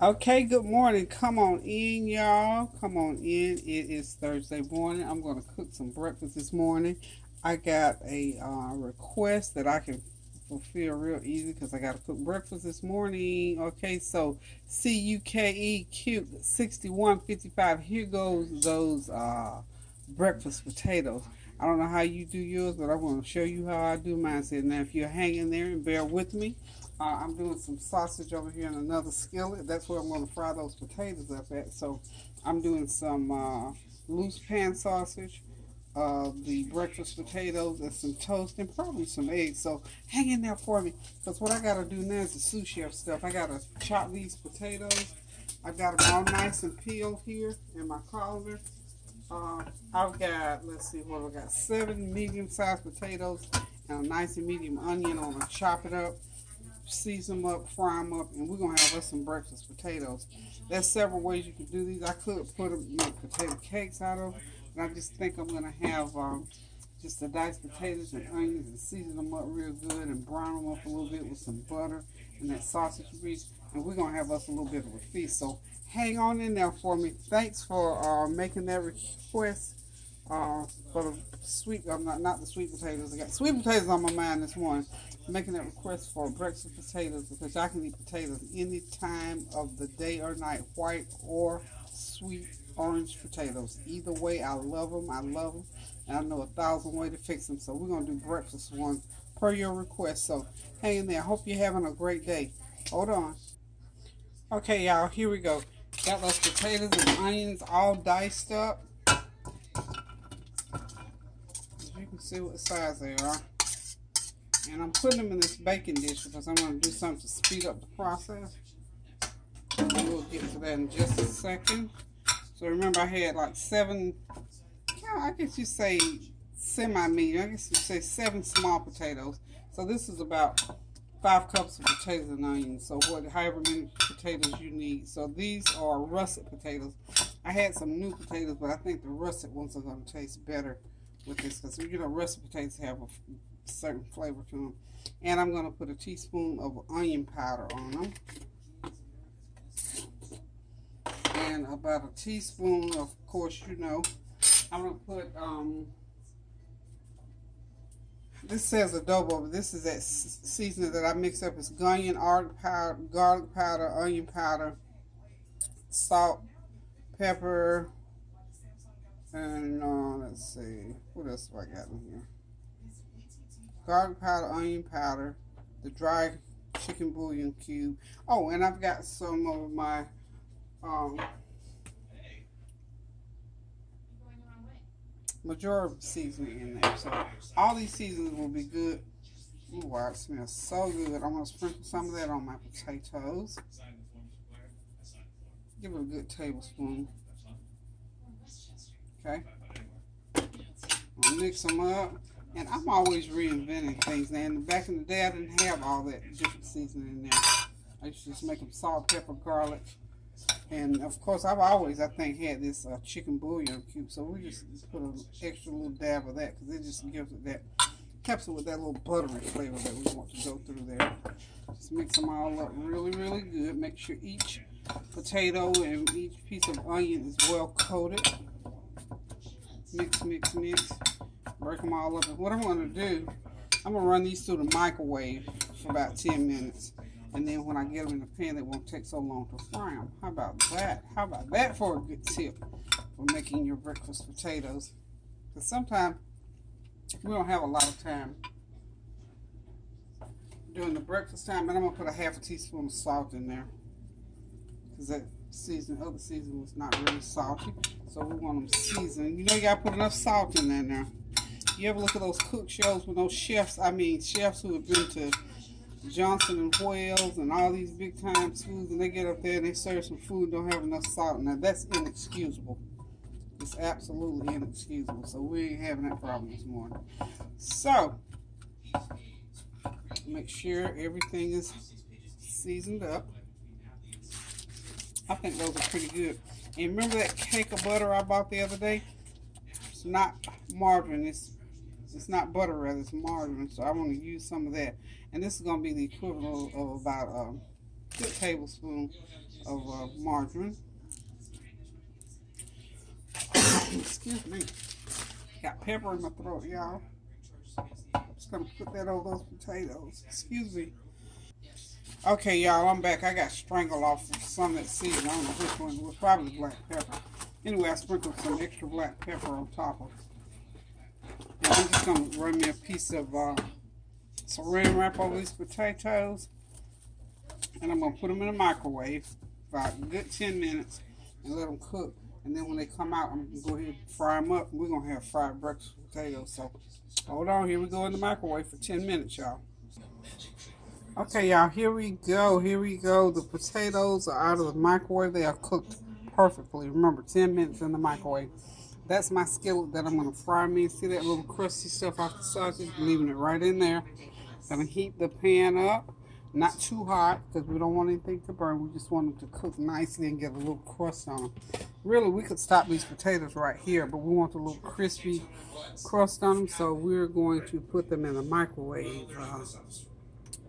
Okay, good morning. Come on in, y'all. Come on in. It is Thursday morning. I'm going to cook some breakfast this morning. I got a request that I can fulfill real easy because I got to cook breakfast this morning. Okay, so CUKE 6155. Here goes those breakfast potatoes. I don't know how you do yours, but I'm going to show you how I do mine. So now, if you're hanging there and bear with me, I'm doing some sausage over here in another skillet. That's where I'm going to fry those potatoes up at. So I'm doing some loose pan sausage, the breakfast potatoes, and some toast, and probably some eggs. So hang in there for me, because what I got to do now is the sous chef stuff. I got to chop these potatoes. I got them all nice and peeled here in my colander. I've got, let's see what I got, 7 medium-sized potatoes and a nice and medium onion. I'm going to chop it up, season them up, fry them up, and we're going to have us some breakfast potatoes. There's several ways you can do these. I could put them, make potato cakes out of them, but I just think I'm going to have just the diced potatoes and onions and season them up real good and brown them up a little bit with some butter and that sausage grease, and we're going to have us a little bit of a feast. So hang on in there for me. Thanks for making that request for the sweet, not the sweet potatoes. I got sweet potatoes on my mind this morning. Making that request for breakfast potatoes because I can eat potatoes any time of the day or night, white or sweet orange potatoes. Either way, I love them. I love them. And I know 1,000 ways to fix them. So we're going to do breakfast one per your request. So hang in there. Hope you're having a great day. Hold on. Okay, y'all, here we go. Got those potatoes and onions all diced up. As you can see what size they are. And I'm putting them in this baking dish because I'm going to do something to speed up the process. We'll get to that in just a second. So remember, I had like 7, I guess you say semi-medium, I guess you say 7 small potatoes. So this is about 5 cups of potatoes and onions. So however many potatoes you need. So these are russet potatoes. I had some new potatoes, but I think the russet ones are going to taste better with this because russet potatoes have a certain flavor to them. And I'm going to put a teaspoon of onion powder on them. And about a teaspoon, of course, I'm going to put, this says adobo, but this is that seasoning that I mix up. It's garlic powder, onion powder, salt, pepper, and let's see, what else have I got in here? Garlic powder, onion powder, the dry chicken bouillon cube. Oh, and I've got some of my majority seasoning in there. So all these seasonings will be good. Ooh, wow, it smells so good. I'm going to sprinkle some of that on my potatoes. Give it a good tablespoon. Okay. I'll mix them up. And I'm always reinventing things now. And back in the day, I didn't have all that different seasoning in there. I used to just make them salt, pepper, garlic. And, of course, I've always, I think, had this chicken bouillon cube. So we just put an extra little dab of that because it just gives it that, helps it with that little buttery flavor that we want to go through there. Just mix them all up really, really good. Make sure each potato and each piece of onion is well coated. Mix, mix, mix. Break them all up. And what I'm going to do, I'm going to run these through the microwave for about 10 minutes. And then when I get them in the pan, it won't take so long to fry them. How about that? How about that for a good tip for making your breakfast potatoes? Because sometimes we don't have a lot of time during the breakfast time. And I'm going to put a half a teaspoon of salt in there. Because that other season was not really salty. So we want them seasoned. You got to put enough salt in there now. You ever look at those cook shows with those chefs who have been to Johnson and Wales and all these big time schools, and they get up there and they serve some food, don't have enough salt. Now that's inexcusable. It's absolutely inexcusable. So we ain't having that problem this morning. So make sure everything is seasoned up. I think those are pretty good. And remember that cake of butter I bought the other day? It's not margarine. It's not butter, rather, it's margarine. So I want to use some of that. And this is going to be the equivalent of about a good tablespoon of margarine. Excuse me. Got pepper in my throat, y'all. Just gonna put that over those potatoes. Excuse me. Okay, y'all, I'm back. I got strangled off of some of that season. I don't know which one. It was probably black pepper. Anyway, I sprinkled some extra black pepper on top of it. And I'm just gonna run me a piece of saran wrap over these potatoes, and I'm gonna put them in the microwave for a good 10 minutes and let them cook. And then when they come out, I'm gonna go ahead and fry them up. We're gonna have fried breakfast potatoes. So hold on, here we go in the microwave for 10 minutes, y'all. Okay, y'all, here we go. Here we go. The potatoes are out of the microwave. They are cooked perfectly. Remember, 10 minutes in the microwave. That's my skillet that I'm gonna fry me. See that little crusty stuff off the sausage? Leaving it right in there. Gonna heat the pan up. Not too hot because we don't want anything to burn. We just want them to cook nicely and get a little crust on them. Really, we could stop these potatoes right here, but we want a little crispy crust on them, so we're going to put them in the microwave.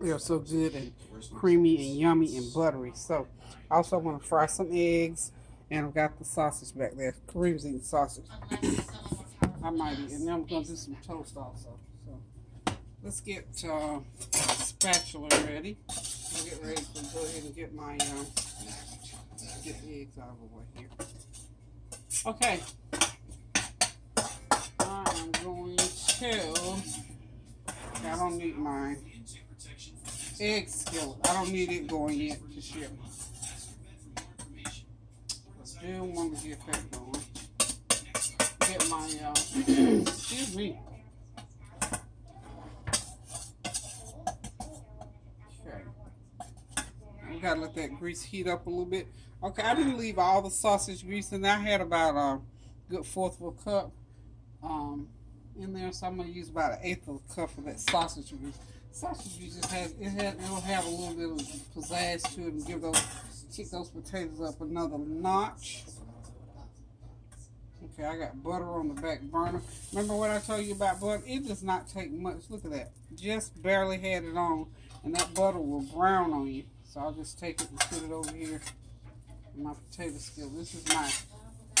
They're so good and creamy and yummy and buttery. So I also want to fry some eggs, and I've got the sausage back there. Kareem's eating sausage. I might eat, and then I'm going to do some toast also. Let's get spatula ready. I'll get ready to go ahead and get my get the eggs out of the way here. Okay. I'm going to. I don't need my egg skillet. I don't need it going yet just yet. I still want to get that going. Get my excuse me. Gotta let that grease heat up a little bit. Okay, I didn't leave all the sausage grease in there. I had about a good fourth of a cup in there, so I'm gonna use about an eighth of a cup of that sausage grease. Sausage grease just it'll have a little bit of pizzazz to it and kick those potatoes up another notch. Okay, I got butter on the back burner. Remember what I told you about butter? It does not take much. Look at that. Just barely had it on, and that butter will brown on you. So I'll just take it and put it over here in my potato skillet. This is my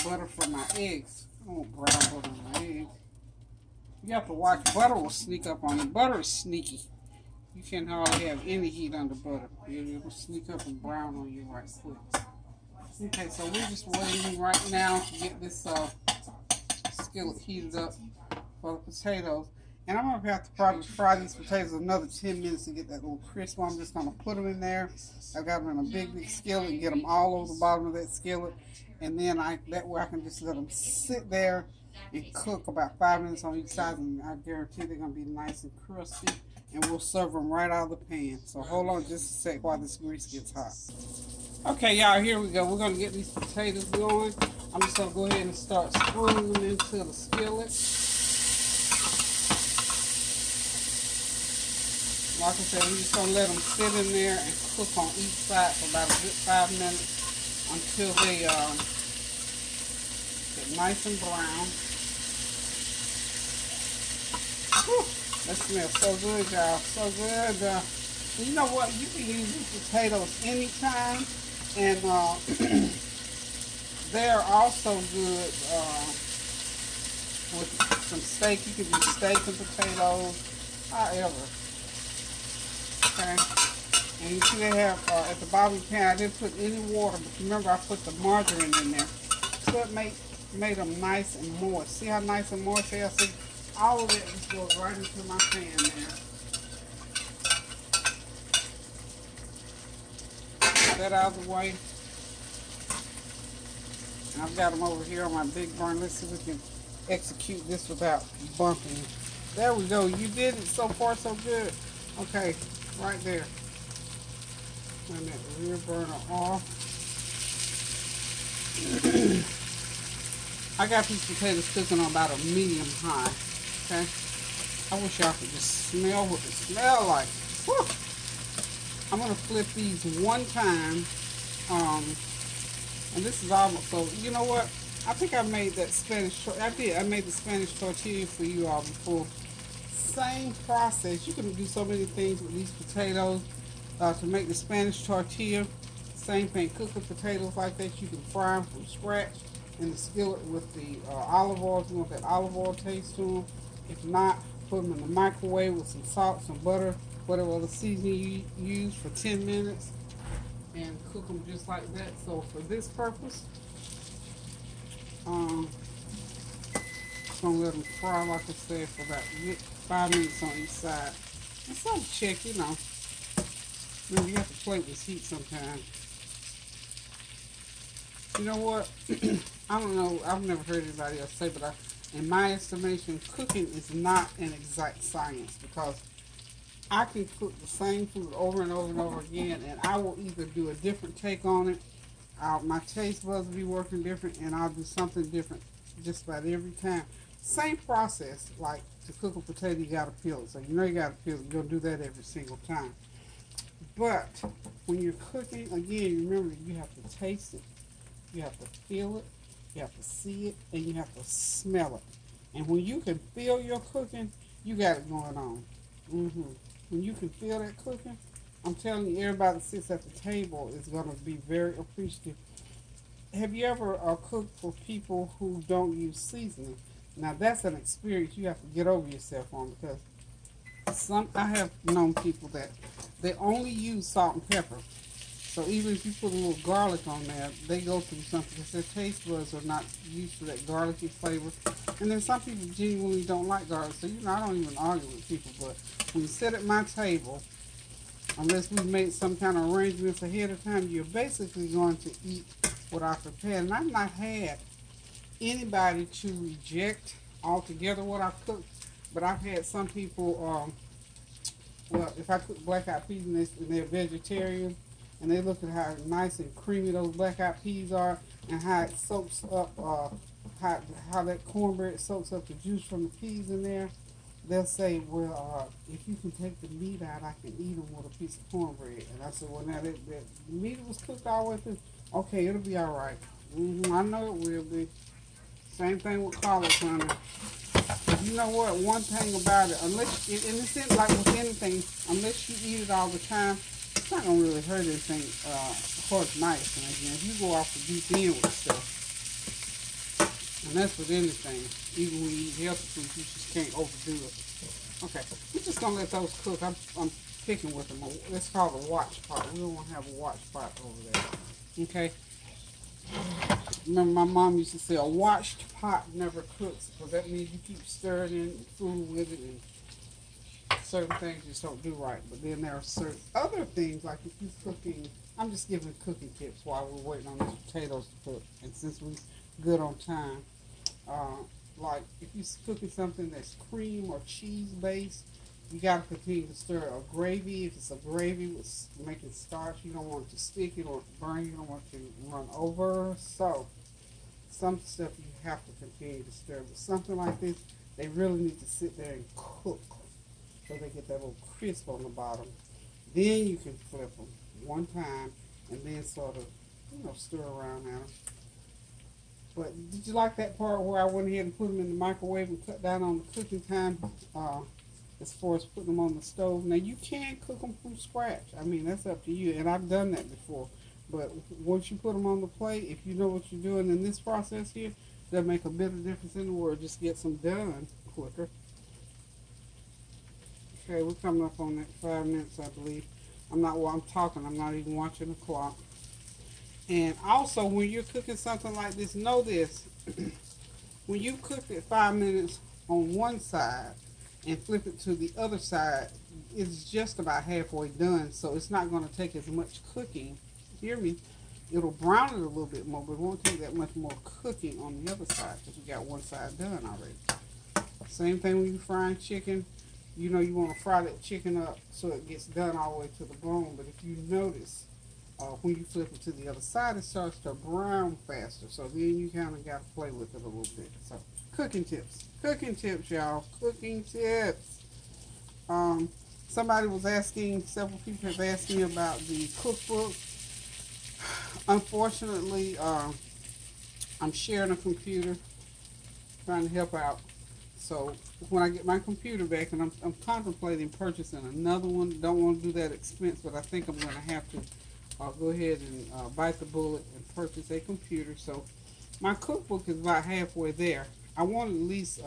butter for my eggs. I don't want brown butter on my eggs. You have to watch. Butter will sneak up on you. Butter is sneaky. You can't hardly have any heat under butter. It will sneak up and brown on you right quick. Okay, so we're just waiting right now to get this skillet heated up for the potatoes. And I'm going to have to probably fry these potatoes another 10 minutes to get that little crisp. I'm just going to put them in there. I've got them in a big skillet and get them all over the bottom of that skillet. And then that way I can just let them sit there and cook about 5 minutes on each side. And I guarantee they're going to be nice and crusty. And we'll serve them right out of the pan. So hold on just a sec while this grease gets hot. Okay, y'all, here we go. We're going to get these potatoes going. I'm just going to go ahead and start screwing them into the skillet. Like I said, we're just going to let them sit in there and cook on each side for about a good 5 minutes until they get nice and brown. Whew, that smells so good, y'all. So good. You know what? You can use these potatoes anytime. And they're also good with some steak. You can do steak and potatoes, however. Okay, and you see they have at the bottom of the pan, I didn't put any water, but remember I put the margarine in there. So it made them nice and moist. See how nice and moist they are? See, all of it just goes right into my pan there. Get that out of the way. And I've got them over here on my big burner. Let's see if we can execute this without bumping. There we go. You did it. So far, so good. Okay. Right there. Turn that rear burner off. I got these potatoes cooking on about a medium high. Okay. I wish y'all could just smell what it smells like. Whew. I'm gonna flip these one time. And this is almost so. You know what? I think I made that Spanish. I did. I made the Spanish tortilla for you all before. Same process. You can do so many things with these potatoes to make the Spanish tortilla. Same thing, cooking potatoes like that, you can fry them from scratch in the skillet with the olive oil if you want that olive oil taste to them. If not, put them in the microwave with some salt, some butter, whatever other seasoning you use for 10 minutes and cook them just like that. So for this purpose, I'm gonna let them fry like I said for about 5 minutes on each side. And so check, you know, you have to play with this heat sometimes. You know what? I don't know. I've never heard anybody else say, but in my estimation, cooking is not an exact science because I can cook the same food over and over and over again, and I will either do a different take on it. My taste buds will be working different, and I'll do something different just about every time. Same process, like to cook a potato, you got to peel it. So you know you got to peel it. You're going to do that every single time. But when you're cooking, again, remember that you have to taste it. You have to feel it, you have to see it, and you have to smell it. And when you can feel your cooking, you got it going on. When you can feel that cooking, I'm telling you, everybody that sits at the table is going to be very appreciative. Have you ever cooked for people who don't use seasoning? Now, that's an experience you have to get over yourself on because I have known people that they only use salt and pepper. So even if you put a little garlic on there, they go through something because their taste buds are not used to that garlicky flavor. And then some people genuinely don't like garlic. So, you know, I don't even argue with people. But when you sit at my table, unless we've made some kind of arrangements ahead of time, you're basically going to eat what I prepared. And I've not had anybody to reject altogether what I cooked. But I've had some people, well, if I cook black-eyed peas and they're vegetarian, and they look at how nice and creamy those black-eyed peas are and how it soaks up, how that cornbread soaks up the juice from the peas in there, they'll say, well, if you can take the meat out, I can eat them with a piece of cornbread. And I said, well, now the meat was cooked all the way through. Okay, it'll be all right. I know it will be. Same thing with collard honey. You know what? One thing about it, unless, and it's like with anything, unless you eat it all the time, it's not going to really hurt anything. Of course, nice. And again, if you go off the deep end with stuff, and that's with anything, even when you eat healthy food, you just can't overdo it. Okay, we're just going to let those cook. I'm picking with them. It's called a watch pot. We don't want to have a watch pot over there. Okay? Remember my mom used to say a watched pot never cooks because that means you keep stirring in food with it and certain things just don't do right. But then there are certain other things, like if you're cooking, I'm just giving cooking tips while we're waiting on these potatoes to cook. And since we're good on time, like if you're cooking something that's cream or cheese based, you got to continue to stir a gravy. If it's a gravy with making starch, you don't want it to stick, you don't want it to burn, you don't want it to run over. So some stuff you have to continue to stir. But something like this, they really need to sit there and cook so they get that little crisp on the bottom. Then you can flip them one time and then sort of, stir around at them. But did you like that part where I went ahead and put them in the microwave and cut down on the cooking time as far as putting them on the stove? Now, you can cook them from scratch. I mean, that's up to you, and I've done that before. But once you put them on the plate, if you know what you're doing in this process here, that'll make a bit of difference in the world. Just get them done quicker. Okay, we're coming up on that 5 minutes, I believe. While I'm talking, I'm not even watching the clock. And also, when you're cooking something like this, know this. When you cook it 5 minutes on one side and flip it to the other side, it's just about halfway done. So it's not going to take as much cooking. Hear me? It'll brown it a little bit more, but it won't take that much more cooking on the other side because you got one side done already. Same thing when you're frying chicken. You want to fry that chicken up so it gets done all the way to the bone. But if you notice, when you flip it to the other side, it starts to brown faster. So then you kind of got to play with it a little bit. So cooking tips, y'all. Cooking tips. Somebody was asking, several people have asked me about the cookbook. Unfortunately, I'm sharing a computer, trying to help out. So when I get my computer back, and I'm contemplating purchasing another one. Don't want to do that expense, but I think I'm going to have to go ahead and bite the bullet and purchase a computer. So my cookbook is about halfway there. I want at least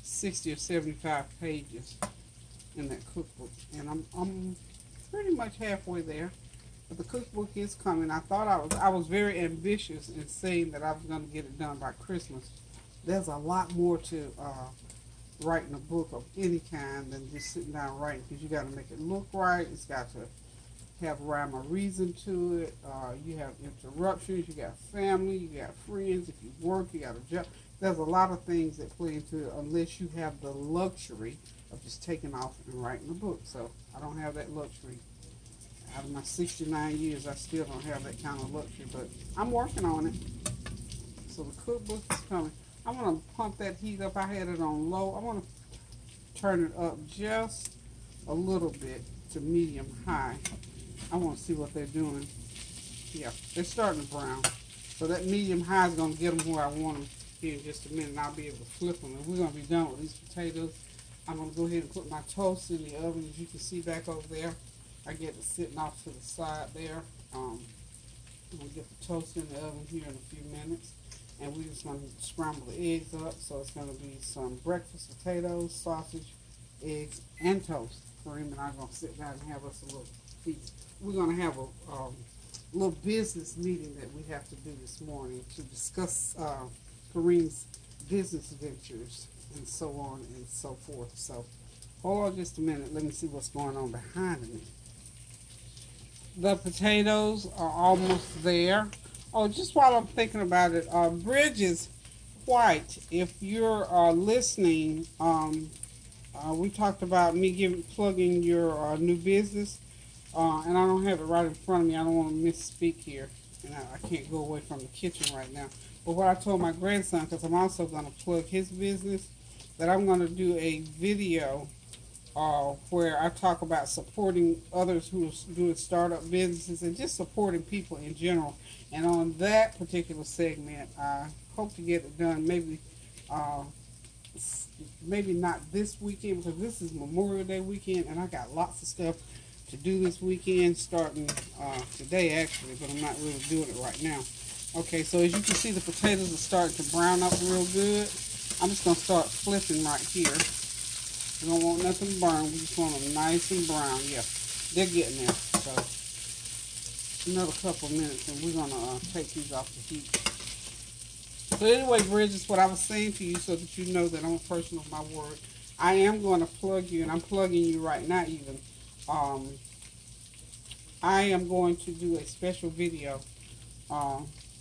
60 or 75 pages in that cookbook, and I'm pretty much halfway there. But the cookbook is coming. I was very ambitious in saying that I was going to get it done by Christmas. There's a lot more to writing a book of any kind than just sitting down writing, because you got to make it look right. It's got to have rhyme or reason to it. You have interruptions. You got family. You got friends. If you work, you got a job. There's a lot of things that play into it unless you have the luxury of just taking off and writing a book. So I don't have that luxury. Out of my 69 years, I still don't have that kind of luxury, but I'm working on it. So the cookbook is coming. I'm going to pump that heat up. I had it on low. I want to turn it up just a little bit to medium high. I want to see what they're doing. Yeah, they're starting to brown. So that medium high is going to get them where I want them here in just a minute, and I'll be able to flip them. And we're going to be done with these potatoes. I'm going to go ahead and put my toast in the oven, as you can see back over there. I get it sitting off to the side there. We'll get the toast in the oven here in a few minutes. And we're just going to scramble the eggs up. So it's going to be some breakfast potatoes, sausage, eggs, and toast. Kareem and I are going to sit down and have us a little feast. We're going to have a little business meeting that we have to do this morning to discuss Kareem's business ventures and so on and so forth. So hold on just a minute. Let me see what's going on behind me. The potatoes are almost there. Oh, just while I'm thinking about it, Bridges White, if you're listening, we talked about me plugging your new business, and I don't have it right in front of me. I don't want to misspeak here, and I can't go away from the kitchen right now. But what I told my grandson, because I'm also going to plug his business, that I'm going to do a video where I talk about supporting others who are doing startup businesses and just supporting people in general. And on that particular segment, I hope to get it done maybe not this weekend, because this is Memorial Day weekend, and I got lots of stuff to do this weekend, starting today actually, but I'm not really doing it right now. Okay, so as you can see, the potatoes are starting to brown up real good. I'm just going to start flipping right here. We don't want nothing burned. We just want them nice and brown. Yeah, they're getting there. So another couple of minutes, and we're going to take these off the heat. So anyway, Bridges, what I was saying to you, so that you know that I'm a person of my word, I am going to plug you, and I'm plugging you right now even. I am going to do a special video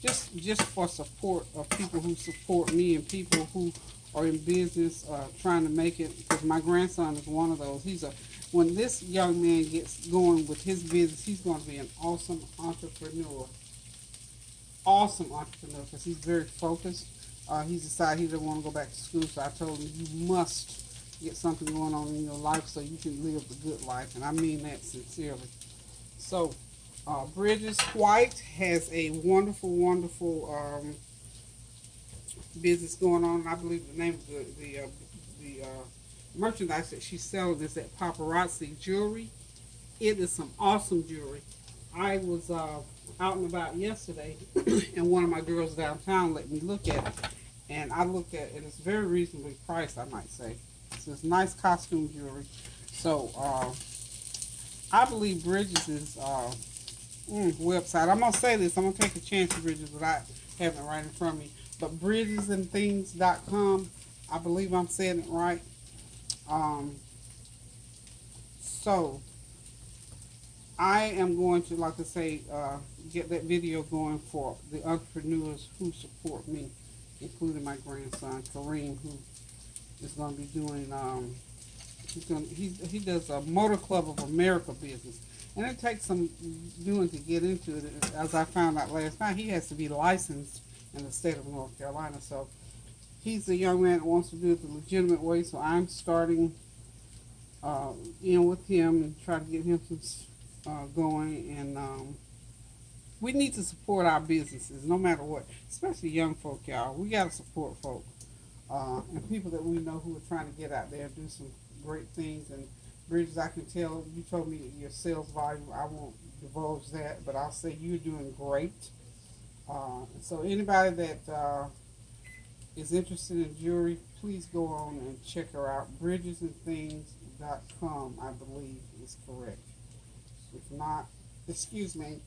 just for support of people who support me and people who are in business trying to make it, because my grandson is one of those. When this young man gets going with his business, he's going to be an awesome entrepreneur. Awesome entrepreneur, because he's very focused. He's decided he doesn't want to go back to school, so I told him, you must get something going on in your life so you can live the good life, and I mean that sincerely. So Bridges White has a wonderful business going on. I believe the name of the merchandise that she's selling is that paparazzi jewelry. It is some awesome jewelry. I was out and about yesterday, and one of my girls downtown let me look at it, and I looked at it, and it's very reasonably priced, I might say. It's nice costume jewelry. So I believe Bridges' website. I'm gonna say this. I'm gonna take a chance with Bridges without having it right in front of me. But bridgesandthings.com. I believe I'm saying it right. So I am going to, like I say, get that video going for the entrepreneurs who support me, including my grandson Kareem, who is going to be doing. He does a Motor Club of America business, and it takes some doing to get into it. As I found out last night, he has to be licensed in the state of North Carolina. So he's a young man that wants to do it the legitimate way. So I'm starting in with him and try to get him some going. And we need to support our businesses, no matter what, especially young folk, y'all. We got to support folk and people that we know who are trying to get out there and do some great things. And Bridges, I can tell, you told me your sales volume, I want divulge that, but I'll say you're doing great. So anybody that is interested in jewelry, please go on and check her out. Bridgesandthings.com, I believe, is correct. If not, excuse me.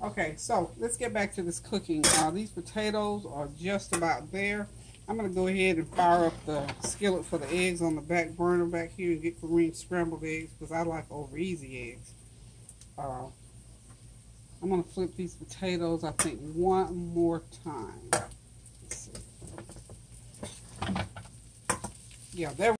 Okay, so let's get back to this cooking. These potatoes are just about there. I'm going to go ahead and fire up the skillet for the eggs on the back burner back here and get Kareem scrambled eggs because I like over easy eggs. I'm going to flip these potatoes, I think, one more time. Let's see. Yeah, they're...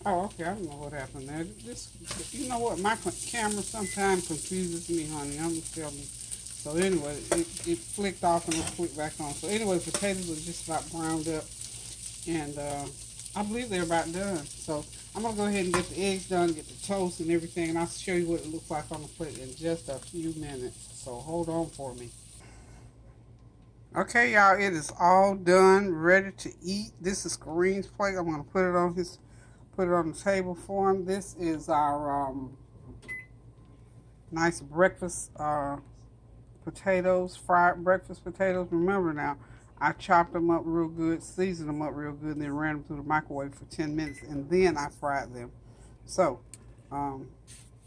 Oh, okay, I don't know what happened there. This, you know what, my camera sometimes confuses me, honey. I'm just telling you. So anyway, it flicked off and it flicked back on. So anyway, the potatoes are just about browned up. And I believe they're about done. So I'm going to go ahead and get the eggs done, get the toast and everything, and I'll show you what it looks like on the plate in just a few minutes. So hold on for me. Okay, y'all, it is all done, ready to eat. This is Kareem's plate. I'm going to put it on the table for him. This is our nice breakfast potatoes, fried breakfast potatoes. Remember now, I chopped them up real good, seasoned them up real good, and then ran them through the microwave for 10 minutes, and then I fried them. So, doesn't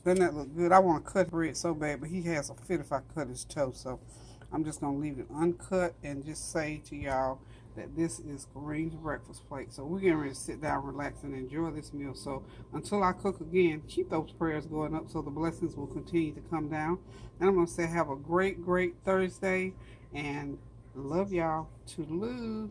that look good? I want to cut bread so bad, but he has a fit if I cut his toast. So, I'm just going to leave it uncut and just say to y'all that this is Kareem's breakfast plate. So we're getting ready to sit down, relax, and enjoy this meal. So until I cook again, keep those prayers going up so the blessings will continue to come down. And I'm going to say have a great, great Thursday, and love y'all. Toodaloo.